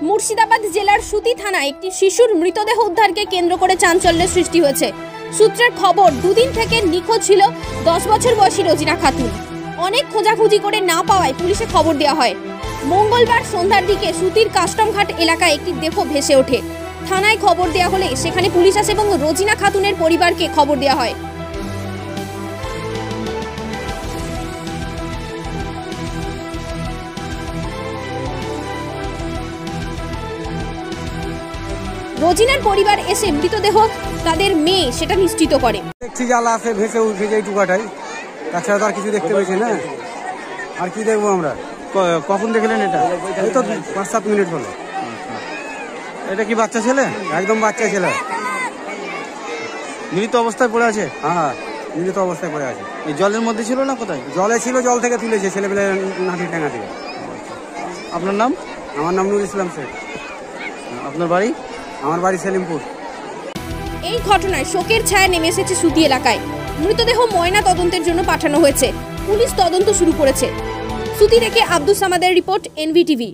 মুর্শিদাবাদ জেলার সুতি থানায় একটি শিশুর মৃতদেহ উদ্ধারকে কেন্দ্র করে চাঞ্চল্যের সৃষ্টি হয়েছে। সূত্রের খবর, দুদিন থেকে নিখোঁজ ছিল 10 বছর বয়সী রোজিনা খাতুন। অনেক খোঁজাখুঁজি করে না পাওয়ায় পুলিশে খবর দেওয়া হয়। মঙ্গলবার সন্ধ্যার দিকে সুতির কাস্টমঘাট এলাকায় একটি দেহ ভেসে ওঠে। থানায় খবর দেওয়া হলে সেখানে পুলিশ আসে এবং রোজিনা খাতুনের পরিবারকে খবর দেওয়া হয়। রোজিনার পরিবার এসে মৃতদেহ তাদের মেয়ে সেটা নিশ্চিত করে। দেখছি জ্বালা আছে ভেসে উঠে যায় টুকাটাই, তাছাড়া তো আর কিছু দেখতে পেয়েছি না। আর কি দেখবো আমরা? কখন দেখলেন এটা? এই তো 5-7 মিনিট হলো। এটা কি বাচ্চা ছেলে? একদম বাচ্চা ছেলে, মৃত অবস্থায় পড়ে আছে। হ্যাঁ, মৃত অবস্থায় পড়ে আছে। এই জলের মধ্যে ছিল না কোথায়? জলে ছিল, জল থেকে তুলেছে ছেলেপেলে নাঠি টেঙা থেকে। আপনার নাম? আমার নাম নুর ইসলাম শেখ। আপনার বাড়ি? আমার বাড়ি সেলিমপুর। এই ঘটনায় শোকের ছায়া নেমে এসেছে সুতি এলাকায়। মৃতদেহ ময়না তদন্তের জন্য পাঠানো হয়েছে। পুলিশ তদন্ত শুরু করেছে। সুতি থেকে আব্দুল সামাদের রিপোর্ট, এনভিটিভি।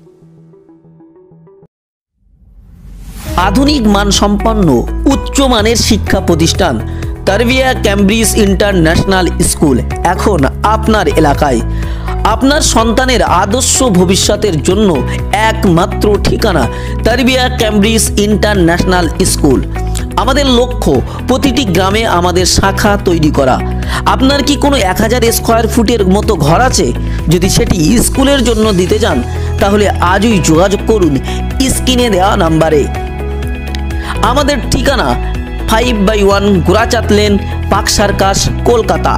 আধুনিক মানসম্পন্ন উচ্চমানের শিক্ষা প্রতিষ্ঠান তারবিয়া ক্যামব্রিজ ইন্টারন্যাশনাল স্কুল এখন আপনার এলাকায়। আপনার সন্তানের আদর্শ ভবিষ্যতের জন্য একমাত্র ঠিকানা তারবিয়া ক্যামব্রিজ ইন্টারন্যাশনাল স্কুল। আমাদের লক্ষ্য প্রতিটি গ্রামে আমাদের শাখা তৈরি করা। আপনার কি কোনো 1000 স্কোয়ার ফুটের মতো ঘর আছে? যদি সেটি স্কুলের জন্য দিতে চান তাহলে আজই যোগাযোগ করুন স্ক্রিনে দেওয়া নাম্বারে। আমাদের ঠিকানা 5/1 Gorachand lane, park circus, Kolkata.